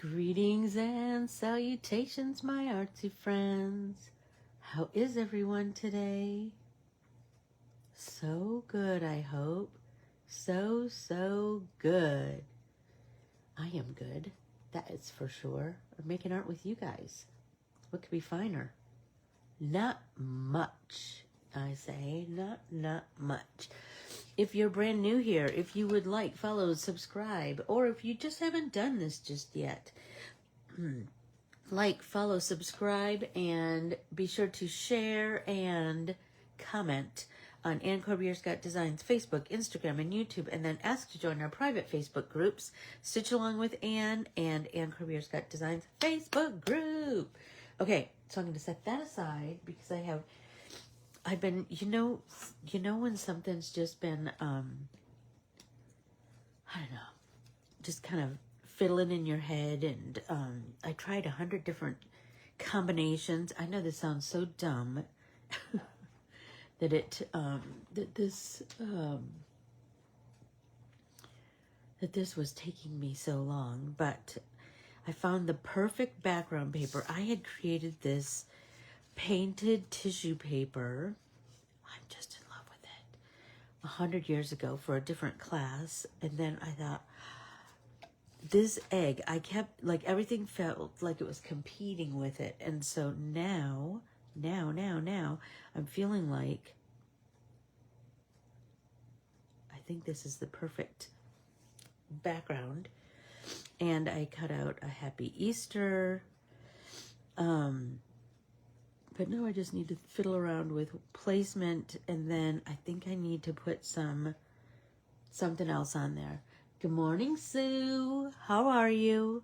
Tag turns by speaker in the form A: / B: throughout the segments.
A: Greetings and salutations, my artsy friends. How is everyone today? So good, I hope. So good. I am good. That is for sure. I'm making art with you guys. What could be finer? Not much, I say. Not much. If you're brand new here, if you would like, follow, subscribe, or if you just haven't done this just yet, like, follow, subscribe, and be sure to share and comment on Ann Corbiere-Scott Designs Facebook, Instagram, and YouTube, and then ask to join our private Facebook groups, Stitch Along with Ann and Ann Corbiere-Scott Designs Facebook group. Okay, so I'm going to set that aside because I've been, you know when something's just been, I don't know, just kind of fiddling in your head, and I tried 100 different combinations. I know this sounds so dumb that this was taking me so long, but I found the perfect background paper. I had created this painted tissue paper. I'm just in love with it. 100 years ago for a different class. And then I thought, this egg, I kept, like, everything felt like it was competing with it. And so now, I'm feeling like I think this is the perfect background. And I cut out a Happy Easter. But no, I just need to fiddle around with placement, and then I think I need to put something else on there. Good morning, Sue. How are you?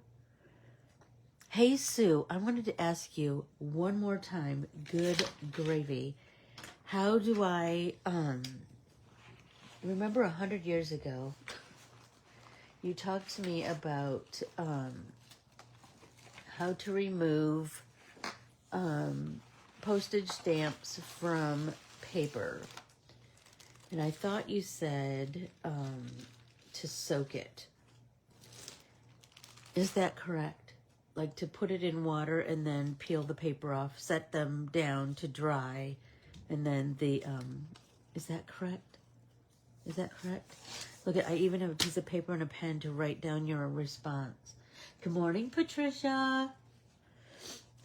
A: Hey, Sue, I wanted to ask you one more time, good gravy. How do I, remember 100 years ago, you talked to me about how to remove postage stamps from paper, and I thought you said to soak it. Is that correct? Like to put it in water and then peel the paper off, set them down to dry, and then the is that correct? Is that correct? Look, I even have a piece of paper and a pen to write down your response. Good morning, Patricia.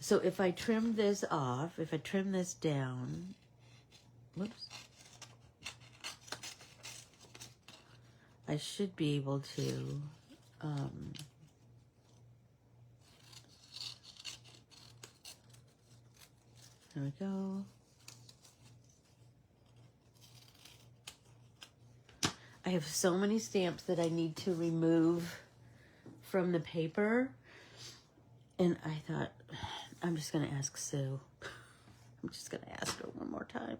A: So if I trim this off, if I trim this down, whoops, I should be able to, there we go. I have so many stamps that I need to remove from the paper, and I thought, I'm just going to ask Sue. I'm just going to ask her one more time.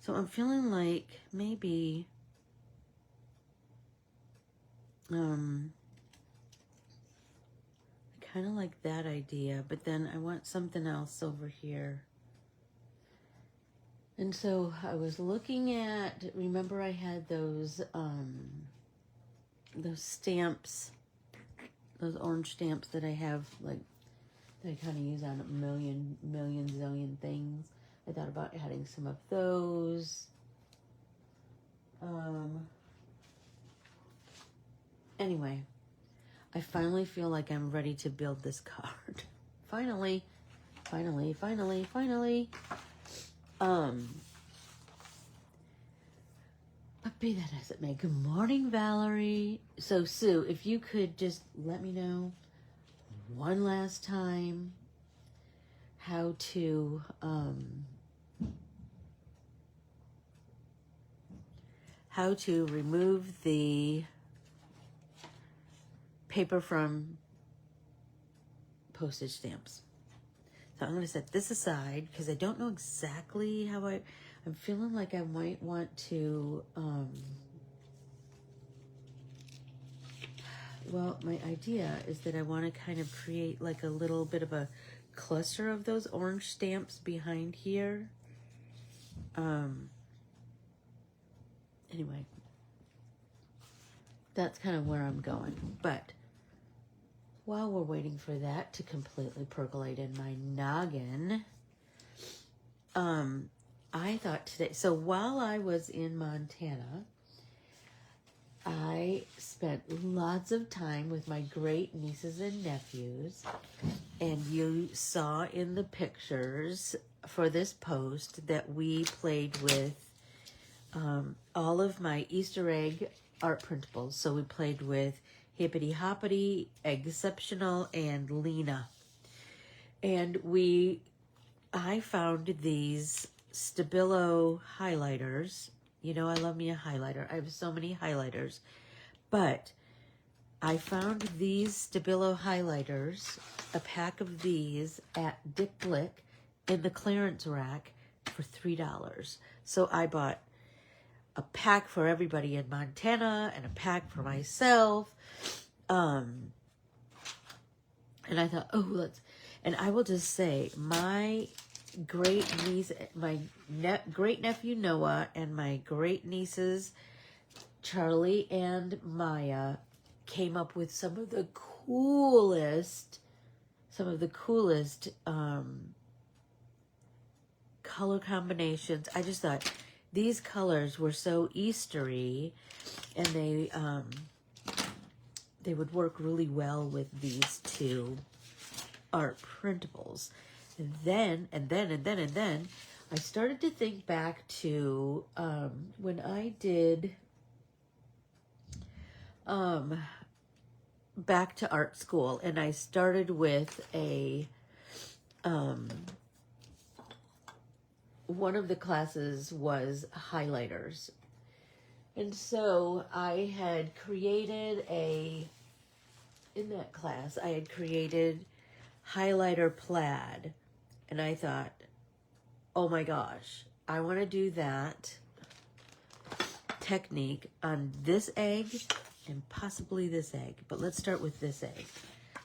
A: So I'm feeling like maybe I kind of like that idea, but then I want something else over here. And so I was looking at, remember I had those stamps, those orange stamps that I have, like, that I kind of use on a million zillion things. I thought about adding some of those. Anyway, I finally feel like I'm ready to build this card. Finally. But be that as it may, good morning, Valerie. So, Sue, if you could just let me know one last time how to remove the paper from postage stamps. So I'm going to set this aside because I don't know exactly how I'm feeling like I might want to, well, my idea is that I want to kind of create like a little bit of a cluster of those orange stamps behind here. Anyway, that's kind of where I'm going. But while we're waiting for that to completely percolate in my noggin, I thought today, so while I was in Montana, I spent lots of time with my great nieces and nephews, and you saw in the pictures for this post that we played with all of my Easter egg art printables. So we played with Hippety, Hoppety, Exceptional, and Lena. And I found these Stabilo highlighters. You know, I love me a highlighter. I have so many highlighters. But I found these Stabilo highlighters, a pack of these at Dick Blick in the clearance rack for $3. So I bought a pack for everybody in Montana and a pack for myself. And I thought, and I will just say, my great niece, my great nephew Noah, and my great nieces Charlie and Maya came up with some of the coolest color combinations. I just thought these colors were so Eastery, and they would work really well with these two art printables. And then I started to think back to when I did back to art school, and I started with a one of the classes was highlighters. And so I had created in that class, I had created highlighter plaid. And I thought, oh my gosh, I want to do that technique on this egg and possibly this egg. But let's start with this egg.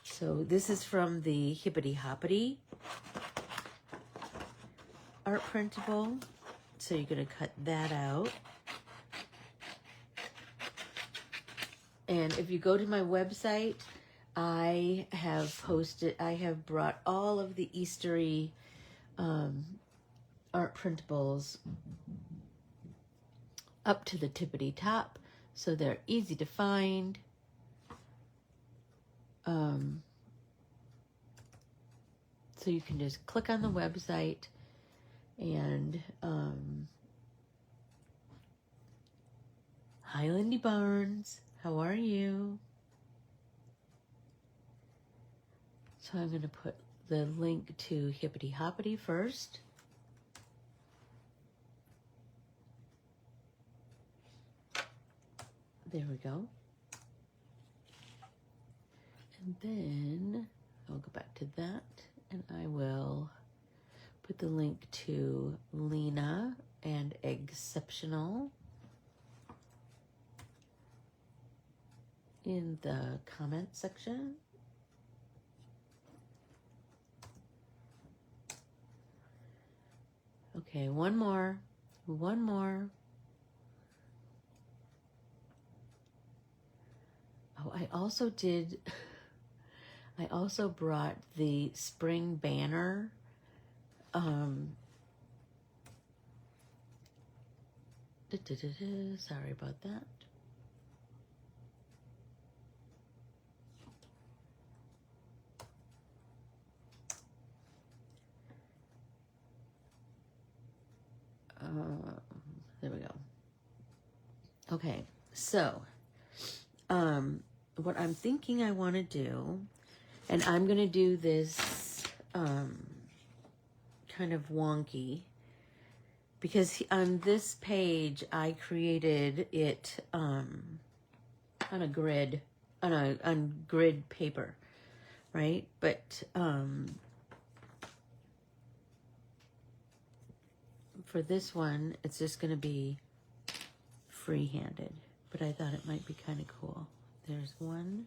A: So this is from the Hippety Hoppety art printable. So you're going to cut that out. And if you go to my website, I have brought all of the Eastery art printables up to the tippity top, so they're easy to find. So you can just click on the website and hi, Lindy Barnes. How are you? So I'm going to put the link to Hippety Hoppety first. There we go. And then I'll go back to that, and I will put the link to Lena and Exceptional in the comment section. Okay, one more. Oh, I also brought the spring banner. Sorry about that. There we go. Okay, so what I'm thinking I want to do, and I'm going to do this kind of wonky, because on this page I created it on a grid, on grid paper, right? But for this one, it's just going to be free-handed, but I thought it might be kind of cool. There's one,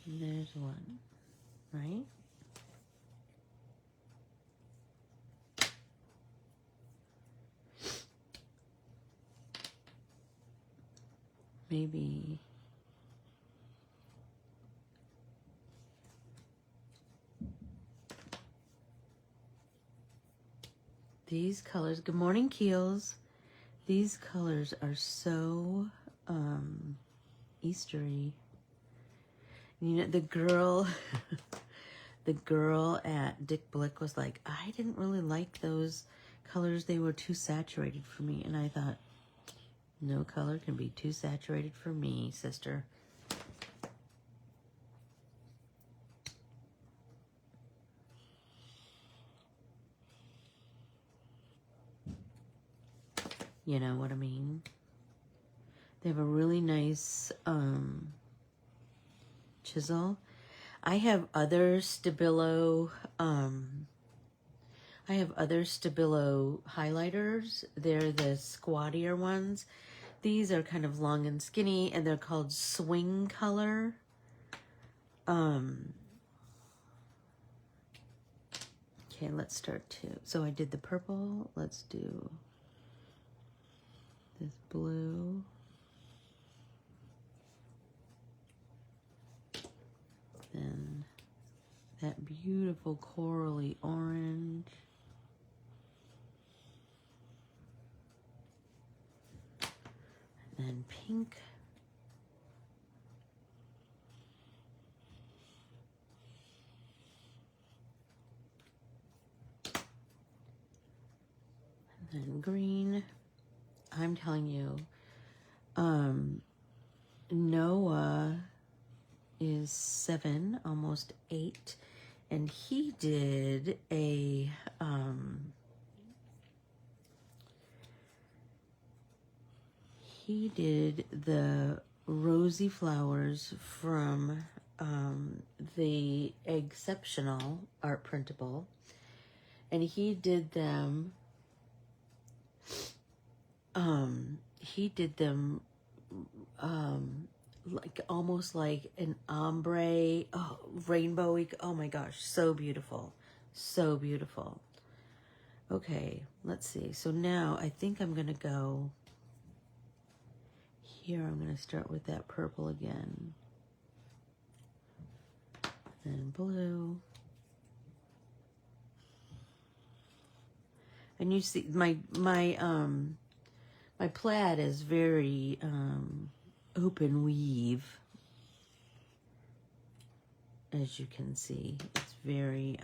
A: and there's one, right? Maybe These colors, good morning, Keels. These colors are so Eastery. You know, the girl, the girl at Dick Blick was like, I didn't really like those colors. They were too saturated for me. And I thought, no color can be too saturated for me, sister. You know what I mean? They have a really nice chisel. I have other Stabilo highlighters. They're the squattier ones. These are kind of long and skinny, and they're called Swing Color. Okay, let's start to. So I did the purple. Let's do this blue. Then that beautiful corally orange. And then pink. And then green. I'm telling you, Noah is 7, almost 8, and he did a the rosy flowers from the Exceptional art printable, and he did them like almost like an ombre, rainbowy. Oh my gosh, so beautiful, so beautiful. Okay, let's see. So now I think I'm gonna go here. I'm gonna start with that purple again, and blue. And you see my plaid is very open weave, as you can see. It's very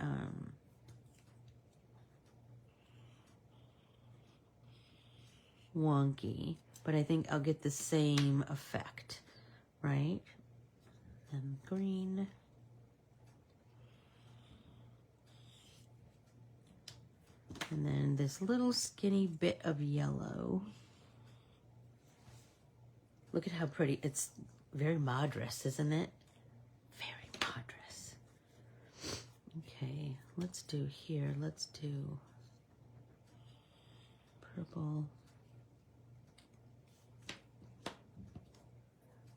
A: wonky, but I think I'll get the same effect, right? And green. And then this little skinny bit of yellow. Look at how pretty. It's very Madras, isn't it? Very Madras. Okay, let's do here. Let's do purple,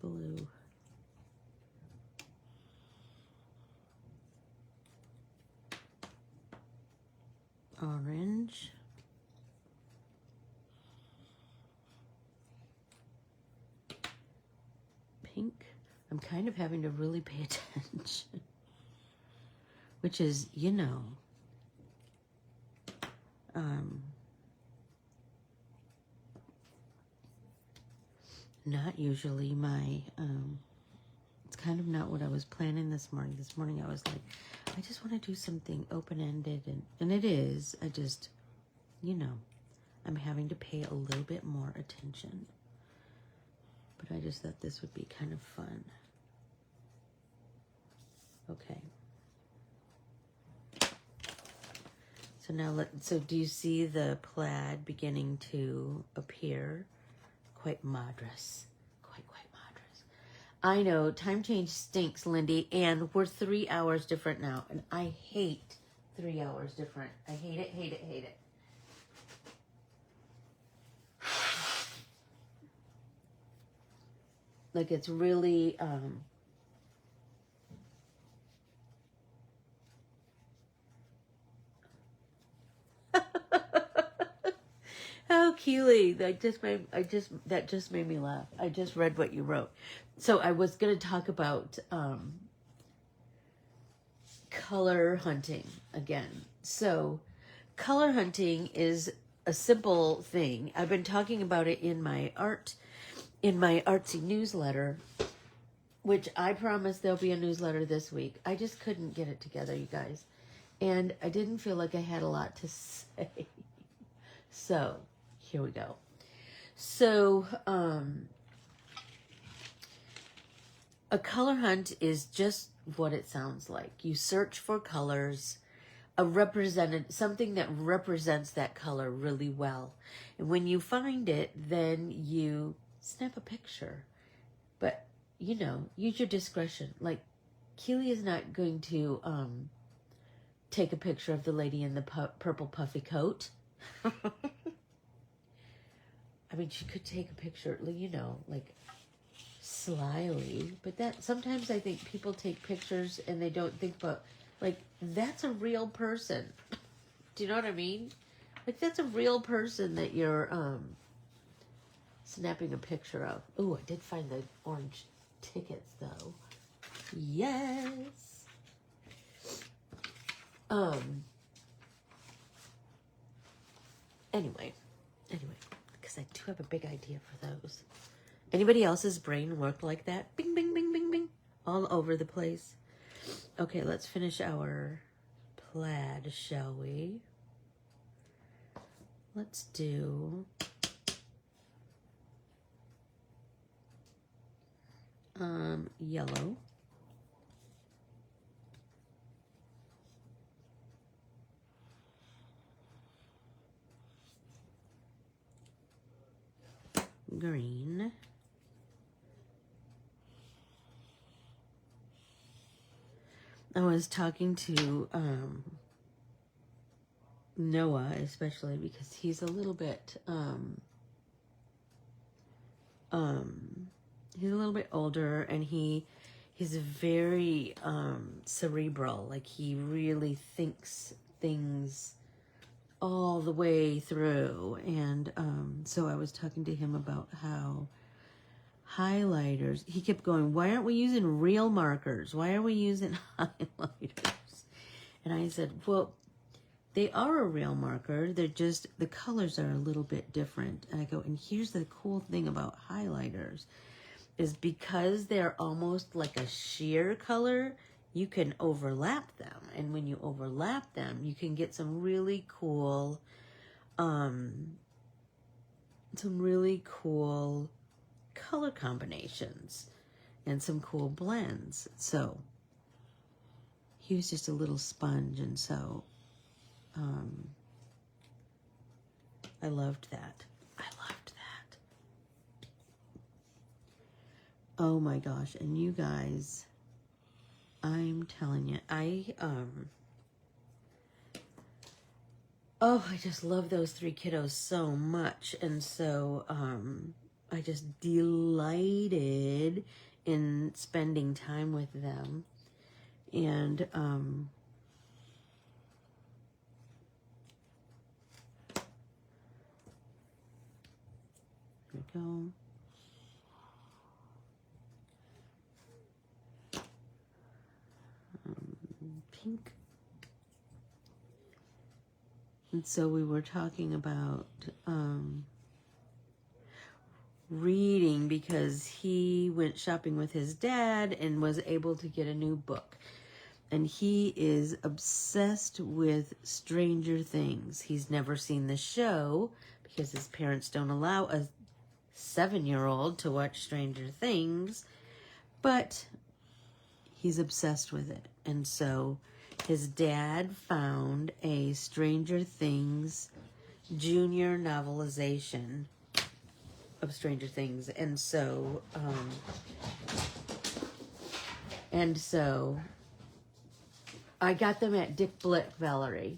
A: blue, orange, pink. I'm kind of having to really pay attention, which is, you know, not usually my, it's kind of not what I was planning this morning. This morning I was like, I just want to do something open-ended, and it is. I just, you know, I'm having to pay a little bit more attention. But I just thought this would be kind of fun. Okay. So now so do you see the plaid beginning to appear? Quite Madras. Quite Madras. I know, time change stinks, Lindy, and we're 3 hours different now, and I hate 3 hours different. I hate it, hate it, hate it. Like, it's really, how cutely. That just made me laugh. I just read what you wrote. So I was going to talk about color hunting again. So color hunting is a simple thing. I've been talking about it in my artsy newsletter, which I promise there'll be a newsletter this week. I just couldn't get it together, you guys. And I didn't feel like I had a lot to say. So, here we go. So, a color hunt is just what it sounds like. You search for colors, something that represents that color really well. And when you find it, then you snap a picture. But, you know, use your discretion. Like, Keely is not going to take a picture of the lady in the purple puffy coat. I mean, she could take a picture, you know, like slyly, but that sometimes I think people take pictures and they don't think about, like, that's a real person. Do you know what I mean? Like, that's a real person that you're snapping a picture of. Oh, I did find the orange tickets though. Yes. Anyway, because I do have a big idea for those. Anybody else's brain worked like that? Bing, bing, bing, bing, bing. All over the place. Okay, let's finish our plaid, shall we? Let's do yellow. Green. I was talking to Noah, especially because he's a little bit he's a little bit older, and he's very cerebral. Like, he really thinks things all the way through. And so I was talking to him about how highlighters, he kept going, why aren't we using real markers? Why are we using highlighters? And I said, well, they are a real marker. They're just, the colors are a little bit different. And I go, and here's the cool thing about highlighters, is because they're almost like a sheer color, you can overlap them. And when you overlap them, you can get some really cool, color combinations and some cool blends. So he was just a little sponge, and so I loved that. Oh my gosh. And you guys, I'm telling you, I just love those three kiddos so much. And so I just delighted in spending time with them. And here we go. Pink. And so we were talking about reading, because he went shopping with his dad and was able to get a new book. And he is obsessed with Stranger Things. He's never seen the show because his parents don't allow a 7-year-old to watch Stranger Things, but he's obsessed with it. And so his dad found a Stranger Things junior novelization of Stranger Things. And so I got them at Dick Blick, Valerie,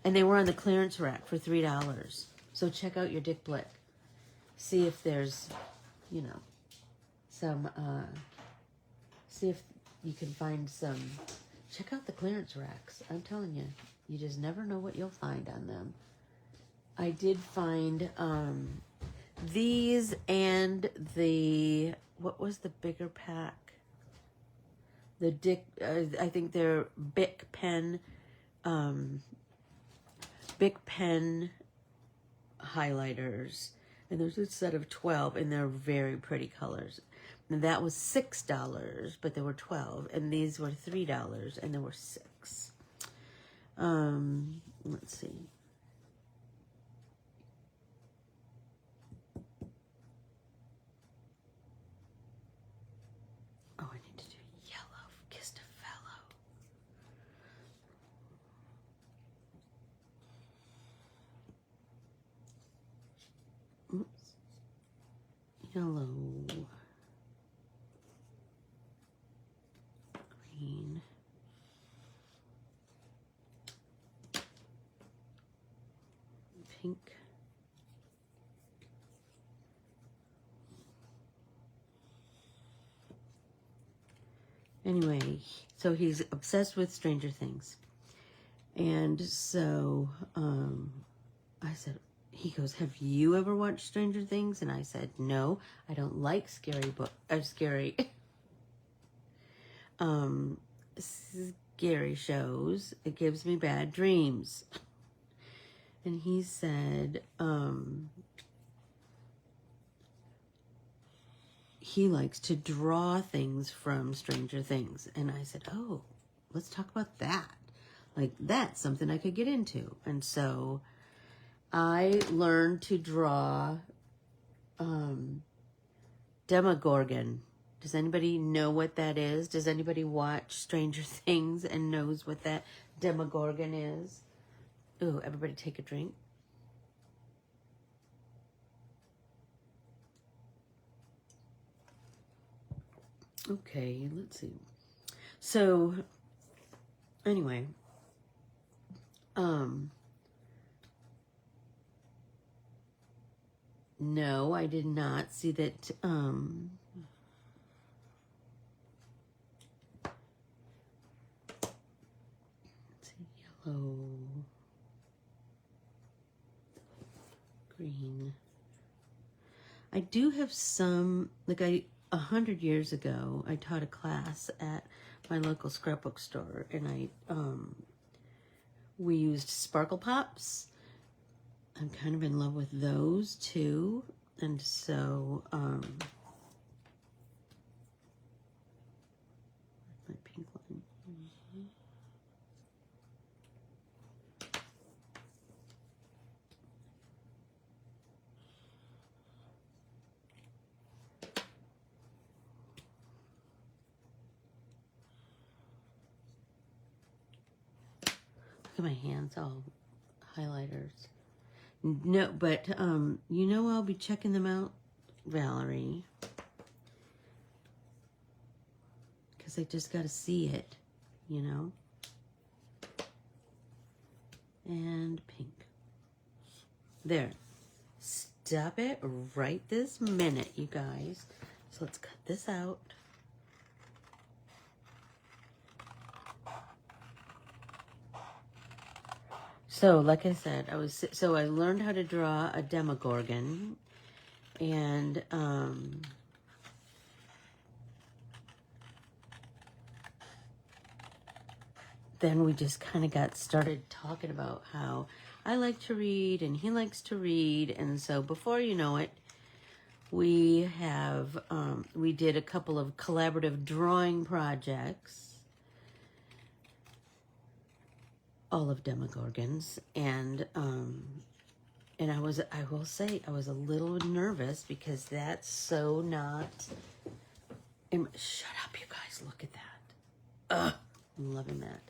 A: and they were on the clearance rack for $3. So check out your Dick Blick. See if there's, you know, some, see if you can find some. Check out the clearance racks. I'm telling you, you just never know what you'll find on them. I did find these and the, what was the bigger pack? The Dick, I think they're Bic pen Bic pen highlighters, and there's a set of 12, and they're very pretty colors. And that was $6, but there were 12, and these were $3, and there were 6. Let's see. Oh, I need to do yellow. Kissed a fellow. Oops. Yellow. Green. Pink. Anyway, so he's obsessed with Stranger Things. And so I said, he goes, have you ever watched Stranger Things? And I said, no, I don't like scary scary shows. It gives me bad dreams. And he said, he likes to draw things from Stranger Things. And I said, oh, let's talk about that. Like, that's something I could get into. And so I learned to draw Demogorgon. Does anybody know what that is? Does anybody watch Stranger Things and knows what that Demogorgon is? Ooh, everybody take a drink. Okay, let's see. So, anyway, no, I did not see that, let's see, yellow, green. I do have some, like 100 years ago, I taught a class at my local scrapbook store, and we used sparkle pops. I'm kind of in love with those too, and so my pink line. Look at my hands, all highlighters. No, but you know, I'll be checking them out, Valerie, because I just got to see it, you know. And pink. There. Stop it right this minute, you guys. So let's cut this out. So, like I said, I learned how to draw a Demogorgon, and then we just kind of got started talking about how I like to read and he likes to read, and so before you know it, we did a couple of collaborative drawing projects. All of Demogorgons, and I will say I was a little nervous because that's so not. Shut up, you guys! Look at that. I'm loving that.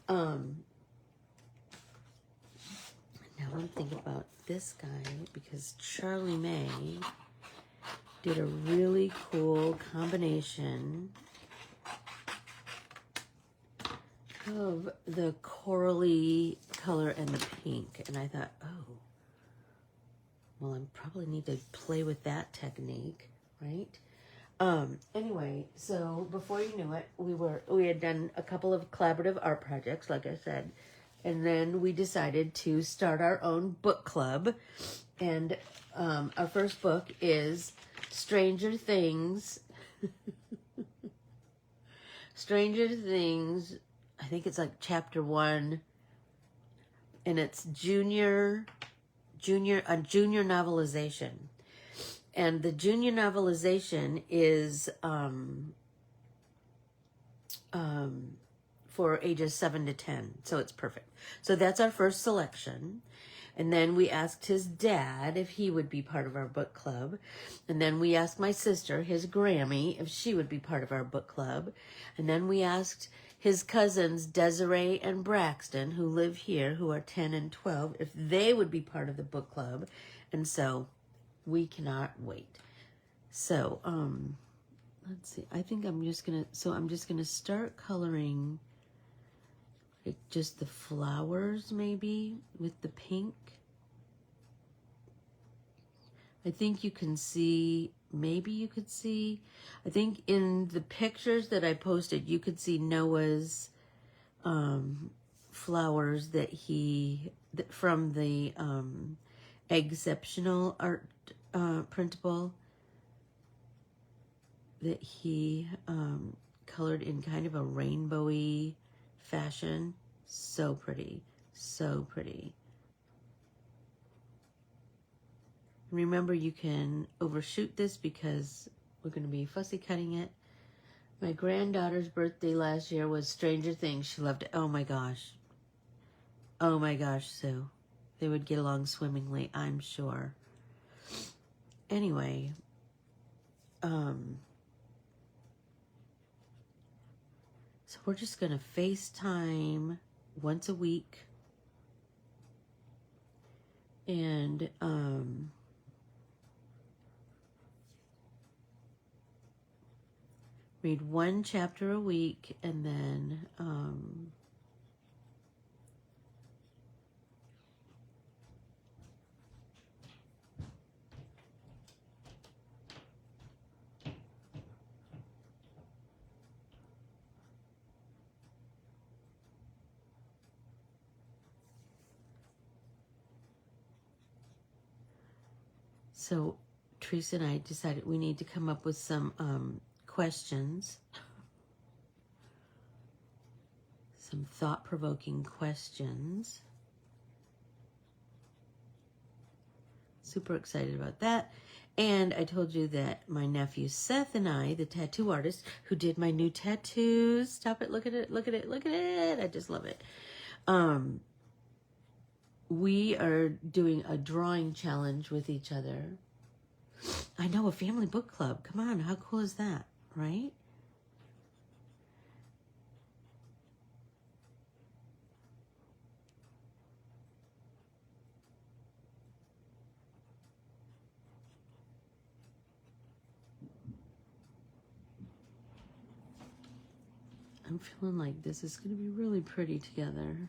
A: Now I'm thinking about this guy because Charlie May did a really cool combination of the corally color and the pink, and I thought, oh, well, I probably need to play with that technique, right? Anyway, so before you knew it, we had done a couple of collaborative art projects, like I said, and then we decided to start our own book club, and our first book is Stranger Things. Stranger Things. I think it's like chapter 1. and it's a junior novelization. And the junior novelization is for ages 7 to 10. So it's perfect. So that's our first selection. And then we asked his dad if he would be part of our book club. And then we asked my sister, his Grammy, if she would be part of our book club. And then we asked his cousins, Desiree and Braxton, who live here, who are 10 and 12, if they would be part of the book club. And so we cannot wait. So, let's see. I think I'm just going to start coloring like just the flowers maybe with the pink. I think you can see, maybe you could see, I think in the pictures that I posted, you could see Noah's flowers that from the exceptional art printable that he colored in kind of a rainbowy fashion. So pretty, so pretty. Remember, you can overshoot this because we're going to be fussy cutting it. My granddaughter's birthday last year was Stranger Things. She loved it. Oh my gosh. Oh my gosh, Sue. They would get along swimmingly, I'm sure. Anyway, so we're just going to FaceTime once a week and read one chapter a week, and then so Teresa and I decided we need to come up with some questions, some thought-provoking questions. Super excited about that. And I told you that my nephew Seth and I, the tattoo artist who did my new tattoos, stop it, look at it, look at it, look at it, I just love it. We are doing a drawing challenge with each other. I know, a family book club. Come on, how cool is that, right? I'm feeling like this is going to be really pretty together.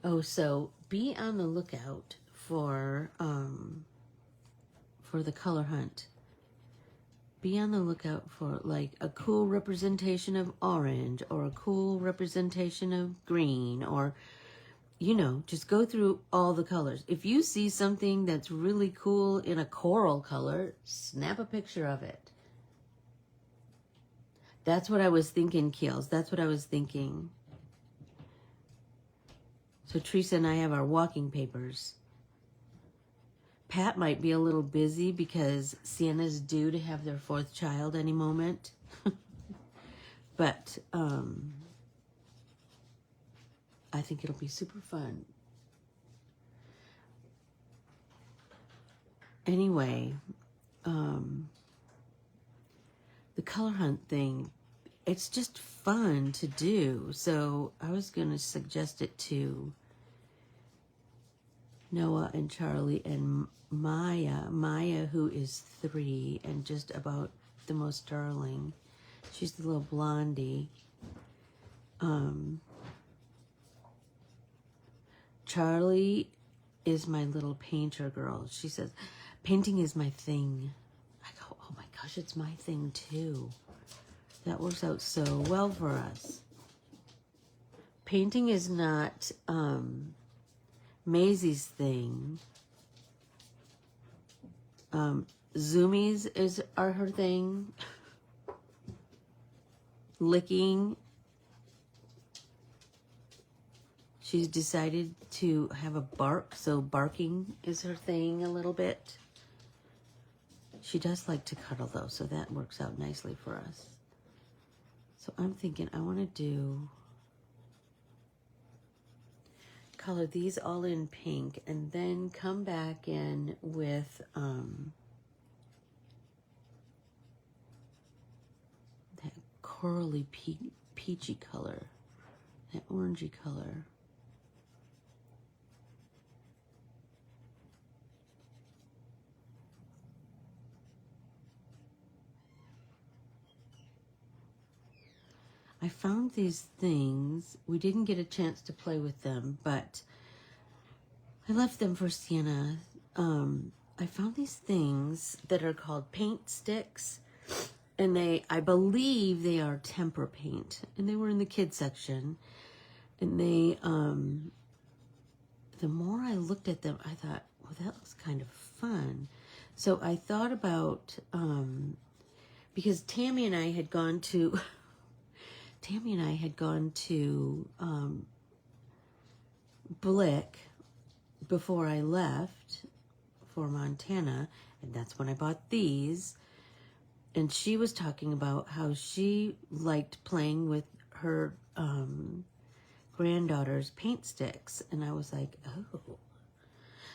A: Oh, so be on the lookout for the color hunt. Be on the lookout for like a cool representation of orange or a cool representation of green, or, you know, just go through all the colors. If you see something that's really cool in a coral color, snap a picture of it. That's what I was thinking, Keels. That's what I was thinking. So Teresa and I have our walking papers. Pat might be a little busy because Sienna's due to have their 4th child any moment. But I think it'll be super fun. Anyway, the color hunt thing, it's just fun to do. So I was going to suggest it to Noah and Charlie and Maya, who is 3 and just about the most darling. She's the little blondie. Charlie is my little painter girl. She says, painting is my thing. I go, oh my God, gosh, it's my thing too. That works out so well for us. Painting is not Maisie's thing. Zoomies are her thing. Licking. She's decided to have a bark, so barking is her thing a little bit. She does like to cuddle though, so that works out nicely for us. So I'm thinking I want to do color these all in pink and then come back in with that corally peachy color, that orangey color. I found these things. We didn't get a chance to play with them, but I left them for Sienna. I found these things that are called paint sticks, and I believe they are temper paint, and they were in the kids section. And they, the more I looked at them, I thought, well, that looks kind of fun. So I thought about, because Tammy and I had gone to Blick before I left for Montana, and that's when I bought these. And she was talking about how she liked playing with her granddaughter's paint sticks, and I was like, oh.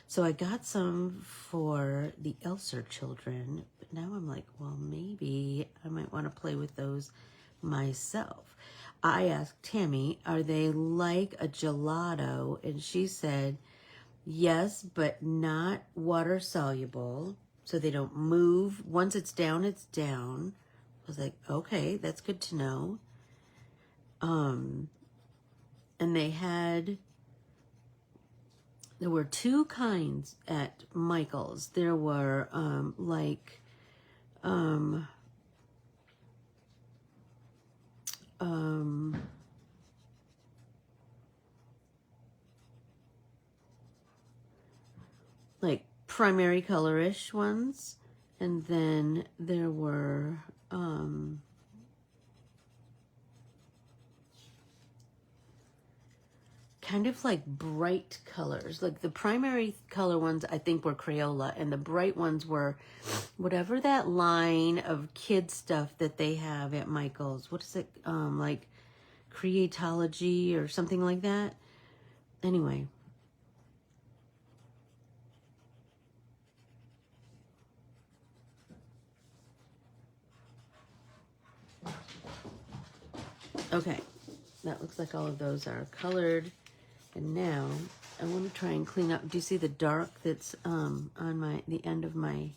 A: So I got some for the Elser children, but now I'm like, well, maybe I might want to play with those myself. I asked Tammy, are they like a gelato? And she said, yes, but not water soluble, so they don't move. Once it's down, it's down. I was like, okay, that's good to know. And there were two kinds at Michael's. There were like primary colorish ones, and then there were kind of like bright colors. Like the primary color ones I think were Crayola, and the bright ones were whatever that line of kid stuff that they have at Michael's. What is it? Like Creatology or something like that. Anyway. Okay, that looks like all of those are colored. And now I want to try and clean up. Do you see the dark that's on the end of my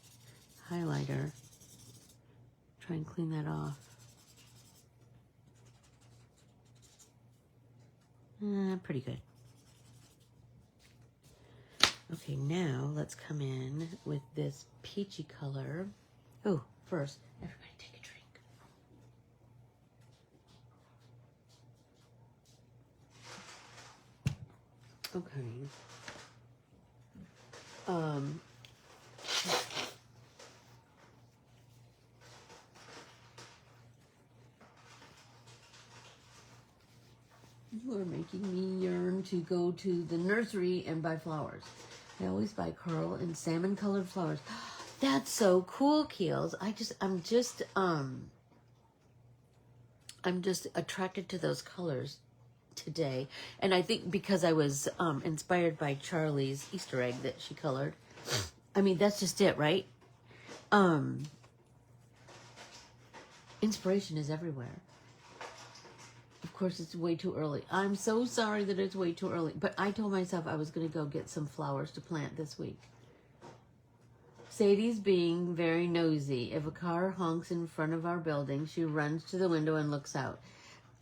A: highlighter? Try and clean that off. Pretty good. Okay, now let's come in with this peachy color. Oh, first, everybody take a drink. Okay. You are making me yearn to go to the nursery and buy flowers. I always buy coral and salmon colored flowers. That's so cool, Keels. I'm just attracted to those colors today. And I think because I was inspired by Charlie's Easter egg that she colored. I mean, that's just it, right? Inspiration is everywhere. Of course, it's way too early. I'm so sorry that it's way too early. But I told myself I was going to go get some flowers to plant this week. Sadie's being very nosy. If a car honks in front of our building, she runs to the window and looks out.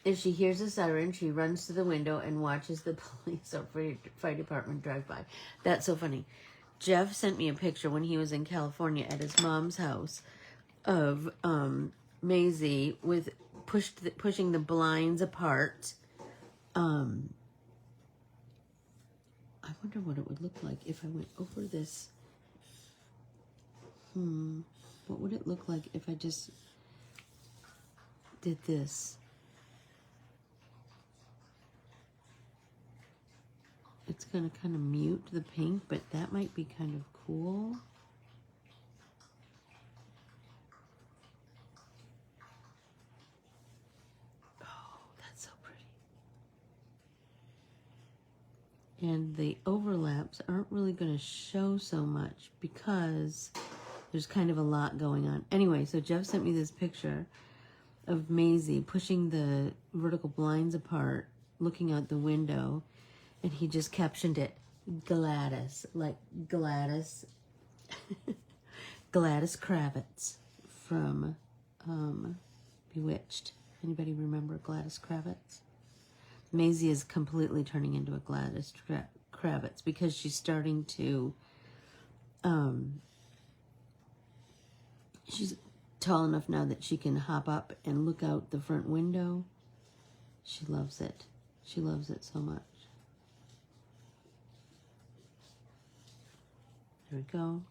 A: If she hears a siren, she runs to the window and watches the police or fire department drive by. That's so funny. Jeff sent me a picture when he was in California at his mom's house of Maisie with pushing the blinds apart. I wonder what it would look like if I went over this. What would it look like if I just did this? It's going to kind of mute the pink, but that might be kind of cool. Oh, that's so pretty. And the overlaps aren't really going to show so much because there's kind of a lot going on. Anyway, so Jeff sent me this picture of Maisie pushing the vertical blinds apart, looking out the window, and he just captioned it, Gladys, like Gladys, Gladys Kravitz from Bewitched. Anybody remember Gladys Kravitz? Maisie is completely turning into a Gladys Kravitz because she's starting to, she's tall enough now that she can hop up and look out the front window. She loves it. She loves it so much. There we go.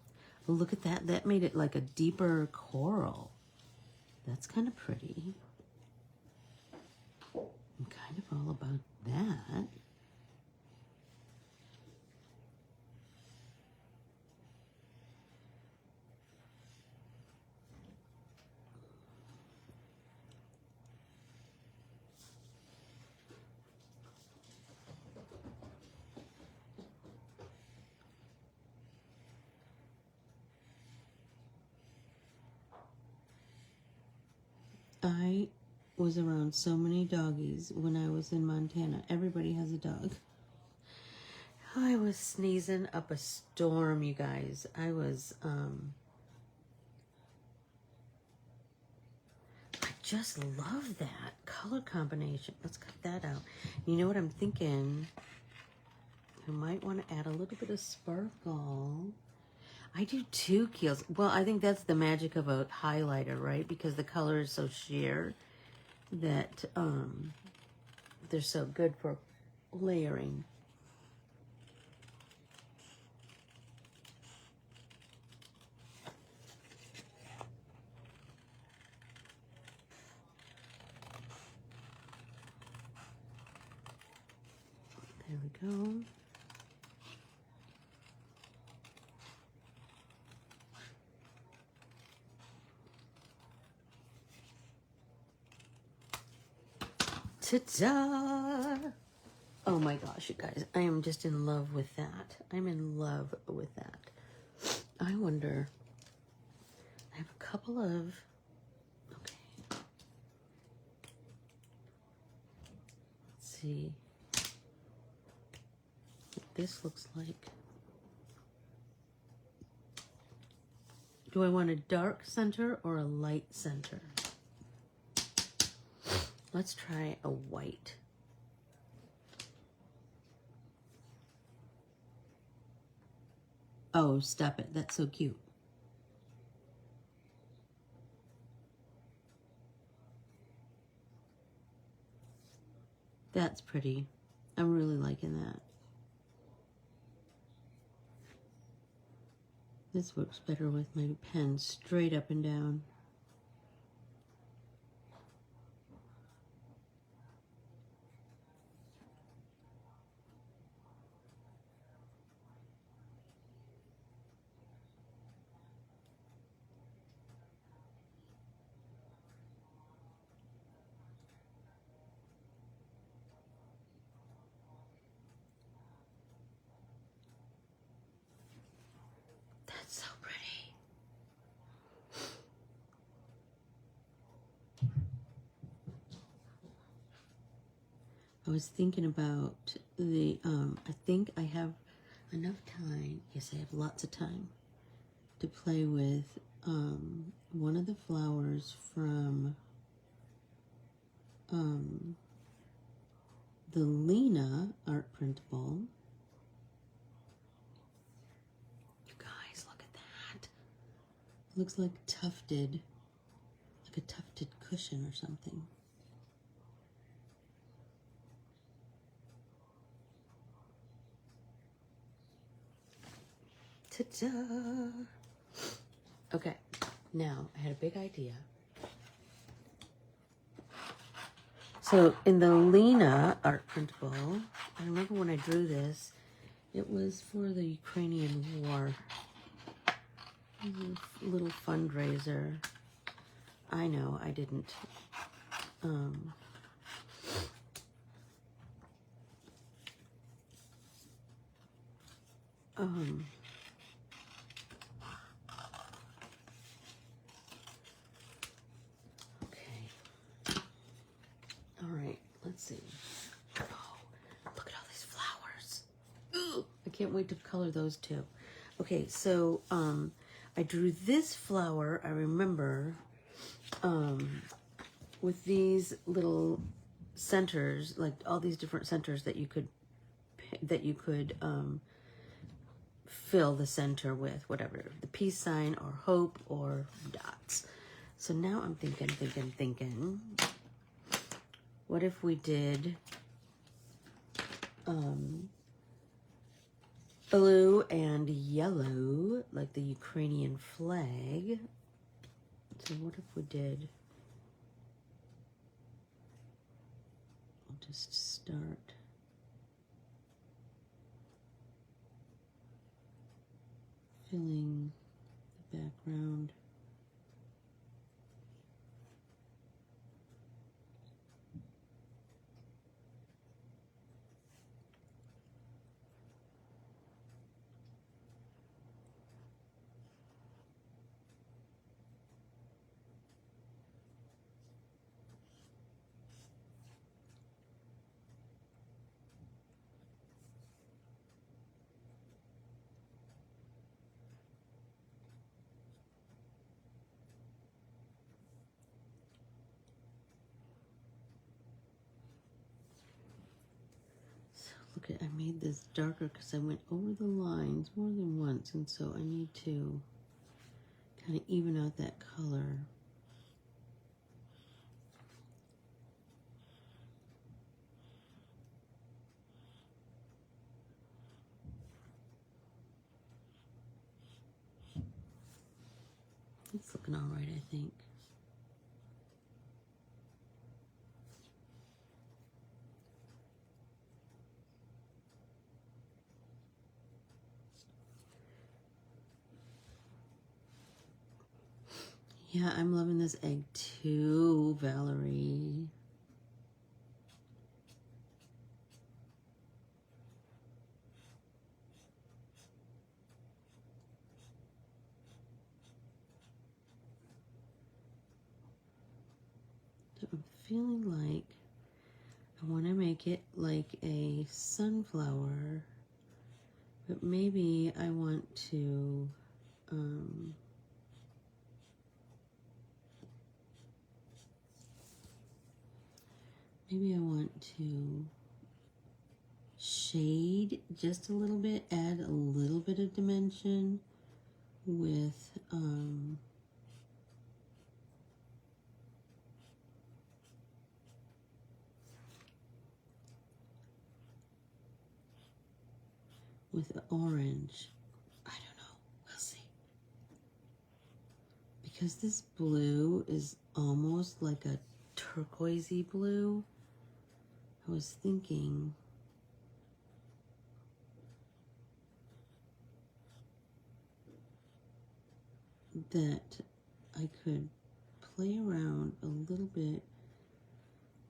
A: Oh, look at that. That made it like a deeper coral. That's kind of pretty. I'm kind of all about that. I was around so many doggies when I was in Montana. Everybody has a dog. I was sneezing up a storm, you guys. I just love that color combination. Let's cut that out. You know what I'm thinking? I might want to add a little bit of sparkle. I do two keels. Well, I think that's the magic of a highlighter, right? Because the color is so sheer that they're so good for layering. There we go. Ta-da! Oh my gosh, you guys. I am just in love with that. I'm in love with that. I wonder... I have a couple of... Okay. Let's see what this looks like. Do I want a dark center or a light center? Let's try a white. Oh, stop it. That's so cute. That's pretty. I'm really liking that. This works better with my pen straight up and down. That's so pretty. I was thinking about the, I think I have enough time, yes I have lots of time, to play with one of the flowers from the Lena art printable. You guys, look at that. Looks like tufted like a tufted cushion or something. Ta-da! Okay, now I had a big idea. So in the Lena art printable, I remember when I drew this, it was for the Ukrainian war. A little fundraiser. I know, I didn't. Okay. All right, let's see. Oh, look at all these flowers. Ooh, I can't wait to color those too. Okay, so I drew this flower, I remember, with these little centers, like all these different centers that you could fill the center with, whatever, the peace sign or hope or dots. So now I'm thinking, what if we did blue and yellow, like the Ukrainian flag? So what if we did, I'll just start. Filling the background. Look at, I made this darker because I went over the lines more than once, and so I need to kind of even out that color. It's looking all right, I think. Yeah, I'm loving this egg too, Valerie. So I'm feeling like I want to make it like a sunflower, but maybe I want to maybe I want to shade just a little bit, add a little bit of dimension with orange. I don't know, we'll see. Because this blue is almost like a turquoisey blue, I was thinking that I could play around a little bit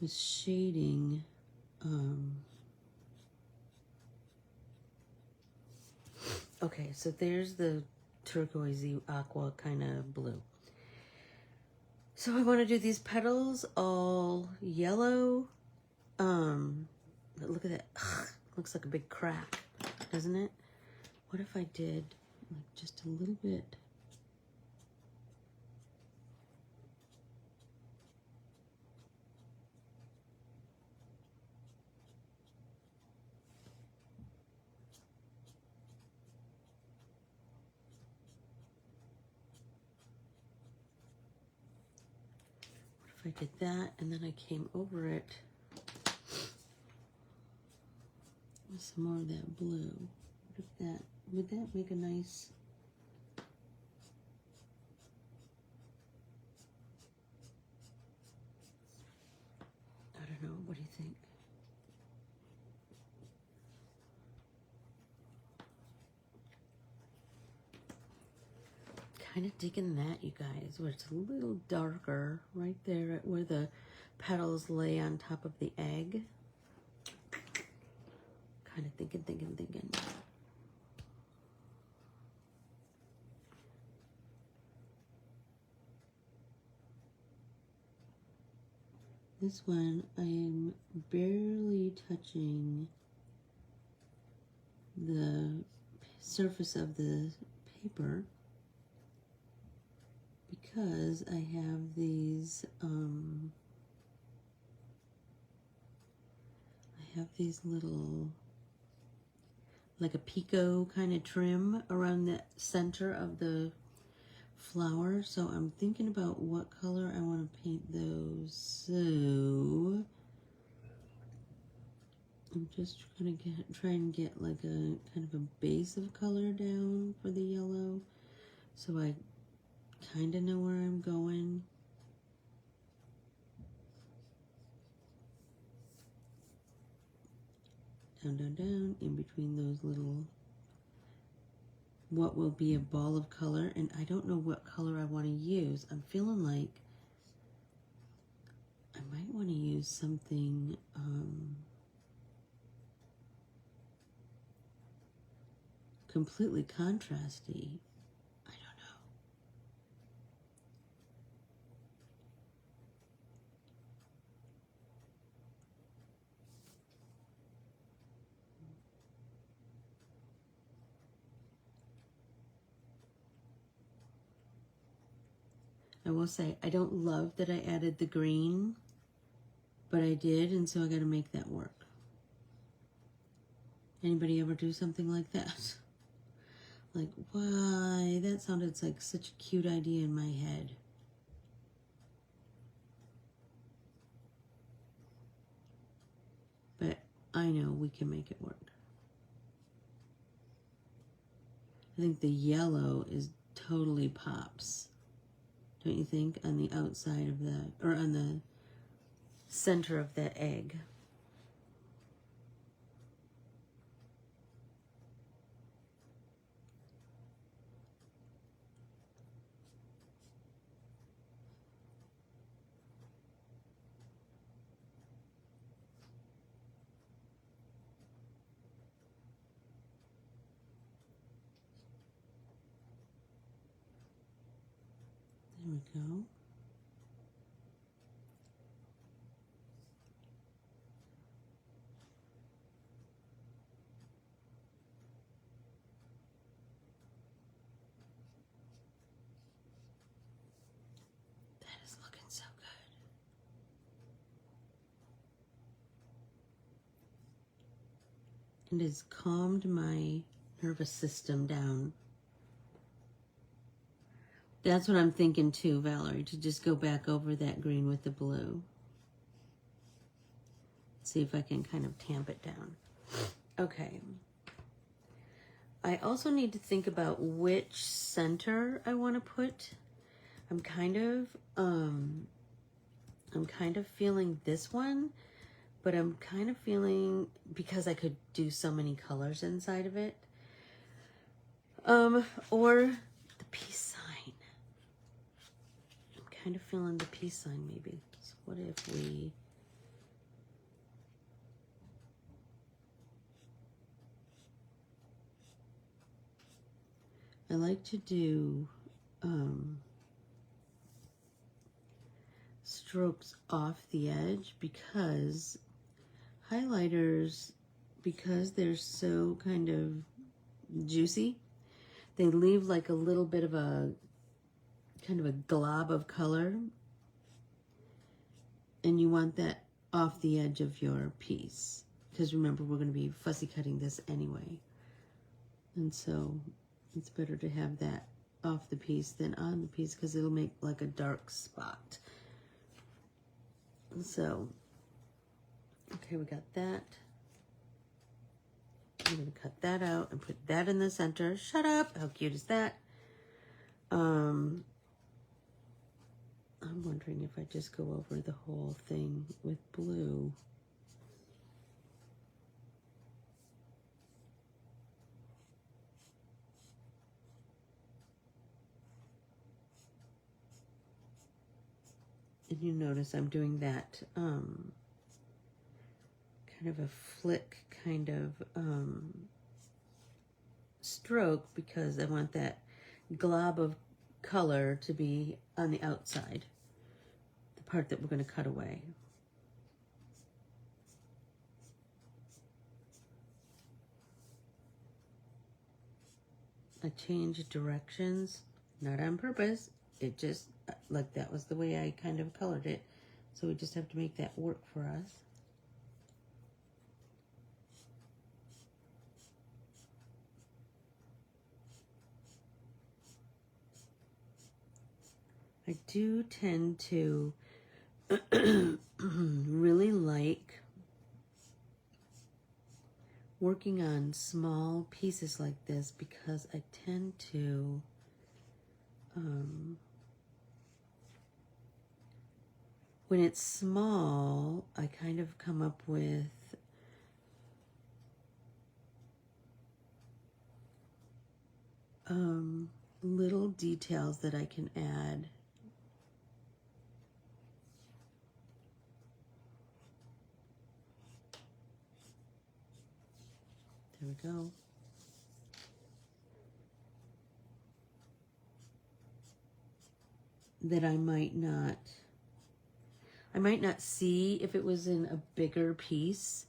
A: with shading okay, so there's the turquoisey aqua kind of blue. So I want to do these petals all yellow. Look at that. Ugh, looks like a big crack, doesn't it? What if I did like just a little bit? if I did that and then I came over it with some more of that blue, what if that, would that make a nice, I don't know, what do you think? Kind of digging that, you guys, where it's a little darker right there at where the petals lay on top of the egg. Kind of thinking. This one, I am barely touching the surface of the paper because I have these, little, like a picot kind of trim around the center of the flower. So I'm thinking about what color I want to paint those. So I'm just gonna try and get like a kind of a base of color down for the yellow, so I kind of know where I'm going. Down, in between those little, what will be a ball of color, and I don't know what color I want to use. I'm feeling like I might want to use something, completely contrasty. I don't know. I will say, I don't love that I added the green, but I did, and so I got to make that work. Anybody ever do something like that? Like, why? That sounded like such a cute idea in my head. But I know we can make it work. I think the yellow is totally pops. Don't you think? On the outside of the, or on the center of that egg. There we go. That is looking so good. And has calmed my nervous system down. That's what I'm thinking too, Valerie, to just go back over that green with the blue. See if I can kind of tamp it down. Okay. I also need to think about which center I want to put. I'm kind of feeling this one, but I'm kind of feeling, because I could do so many colors inside of it, or the peace sign. I'm kind of feeling the peace sign maybe. So what if we, I like to do strokes off the edge, because highlighters, because they're so kind of juicy, they leave like a little bit of a kind of a glob of color, and you want that off the edge of your piece, because remember, we're going to be fussy cutting this anyway, and so it's better to have that off the piece than on the piece, because it'll make like a dark spot. So, okay, we got that. I'm going to cut that out and put that in the center. Shut up! How cute is that? I'm wondering if I just go over the whole thing with blue. And you notice I'm doing that kind of a flick kind of stroke because I want that glob of color to be on the outside, the part that we're going to cut away. I changed directions, not on purpose. It just, like, that was the way I kind of colored it. So we just have to make that work for us. I do tend to really like working on small pieces like this because I tend to when it's small, I kind of come up with little details that I can add. There we go. That I might not see if it was in a bigger piece.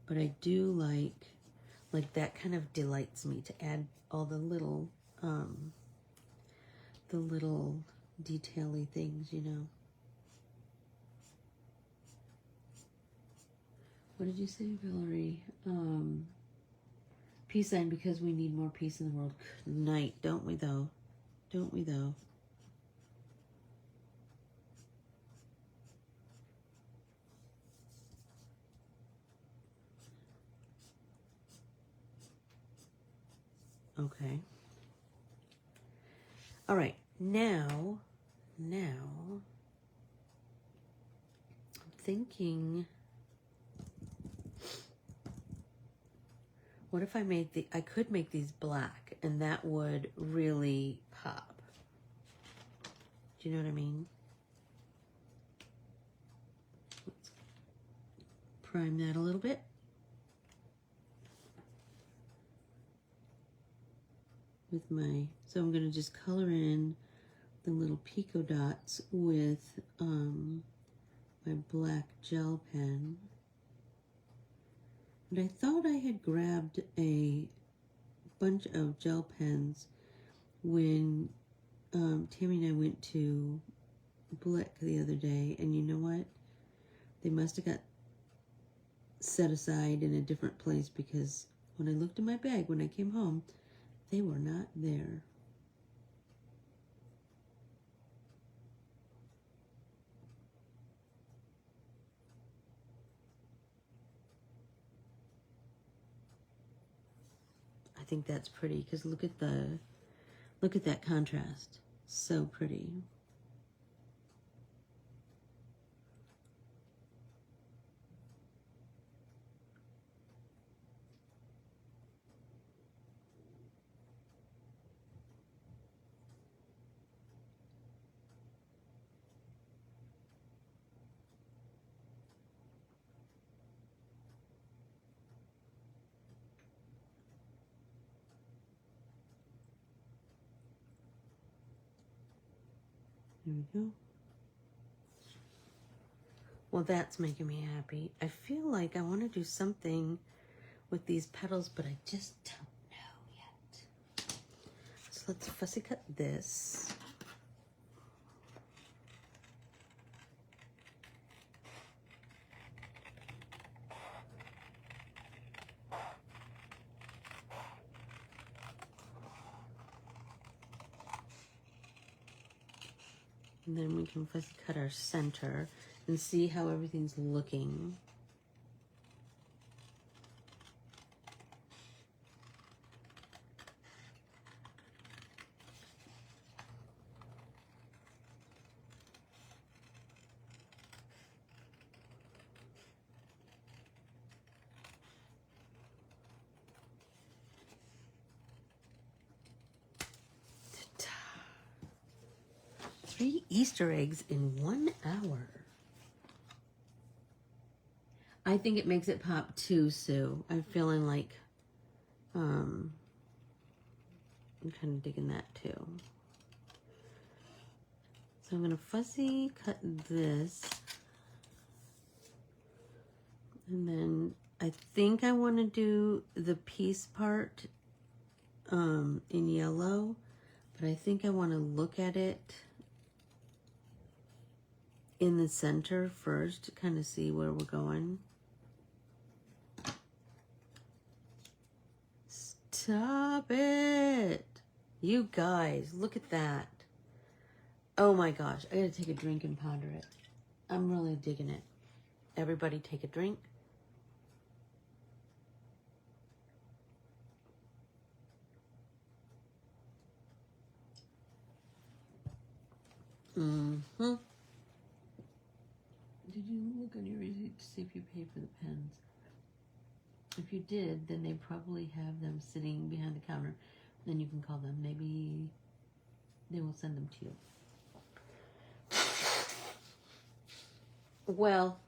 A: But I do like that kind of delights me to add all the little detail-y things, you know. What did you say, Valerie? Peace sign, because we need more peace in the world. Good night, don't we though? Don't we though? Okay. All right, now I'm thinking, what if I could make these black and that would really pop. Do you know what I mean? Let's prime that a little bit. With so I'm going to just color in the little pico dots with my black gel pen. And I thought I had grabbed a bunch of gel pens when Tammy and I went to Blick the other day, and you know what? They must have got set aside in a different place because when I looked in my bag when I came home, they were not there. I think that's pretty because look at that contrast. So pretty. There we go. Well, that's making me happy. I feel like I want to do something with these petals, but I just don't know yet. So let's fussy cut this. And then we can fussy cut our center and see how everything's looking. Three Easter eggs in 1 hour. I think it makes it pop too, Sue. I'm feeling like, I'm kind of digging that too. So I'm going to fussy cut this. And then I think I want to do the piece part in yellow, but I think I want to look at it in the center first to kind of see where we're going. Stop it! You guys, look at that. Oh my gosh, I gotta take a drink and ponder it. I'm really digging it. Everybody take a drink. Mm-hmm. Did you look on your receipt to see if you paid for the pens? If you did, then they probably have them sitting behind the counter. Then you can call them. Maybe they will send them to you. Well,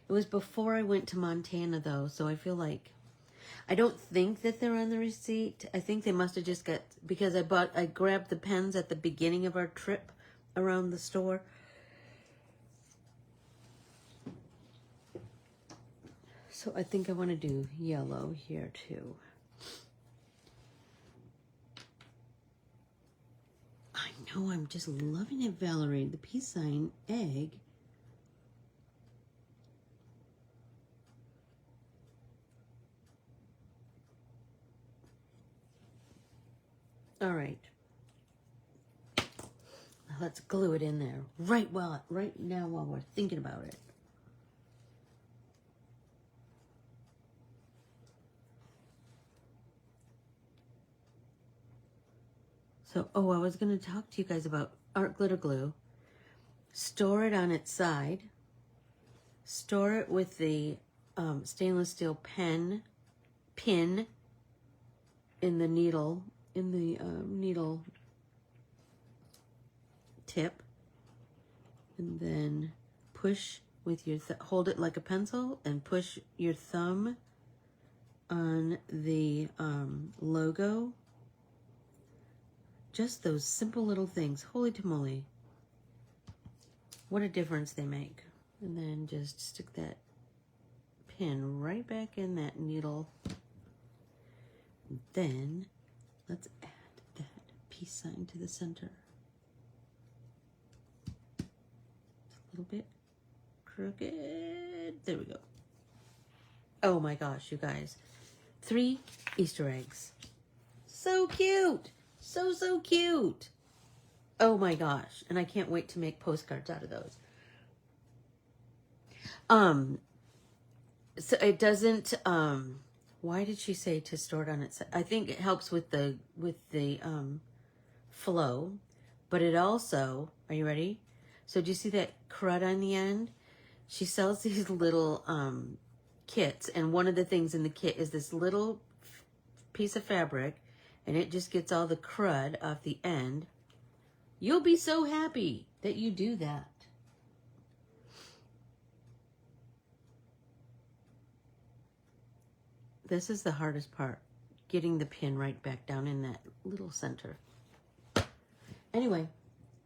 A: it was before I went to Montana, though, so I feel like I don't think that they're on the receipt. I think they must have just got, because I grabbed the pens at the beginning of our trip around the store. So I think I want to do yellow here too. I know, I'm just loving it, Valerie. The peace sign egg. All right. Let's glue it in there right now while we're thinking about it. So, I was going to talk to you guys about art glitter glue. Store it on its side. Store it with the stainless steel pin in the needle, needle tip. And then push with your, hold it like a pencil and push your thumb on the logo. Just those simple little things. Holy tamale. What a difference they make. And then just stick that pin right back in that needle. And then let's add that peace sign to the center. It's a little bit crooked. There we go. Oh my gosh, you guys. 3 Easter eggs. So cute. So cute. Oh my gosh. And I can't wait to make postcards out of those. So it doesn't, why did she say to store it on its, I think it helps with the flow, but it also, are you ready? So do you see that crud on the end? She sells these little kits, and one of the things in the kit is this little piece of fabric, and it just gets all the crud off the end. You'll be so happy that you do that. This is the hardest part, getting the pin right back down in that little center. Anyway,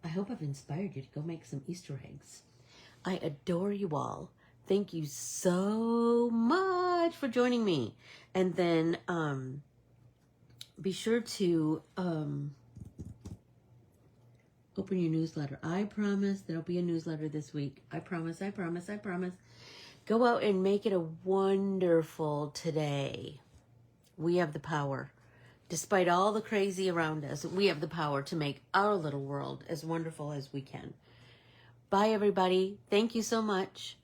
A: I hope I've inspired you to go make some Easter eggs. I adore you all. Thank you so much for joining me. And then be sure to open your newsletter. I promise there'll be a newsletter this week. I promise. Go out and make it a wonderful today. We have the power Despite all the crazy around us, we have the power to make our little world as wonderful as we can. Bye, everybody. Thank you so much.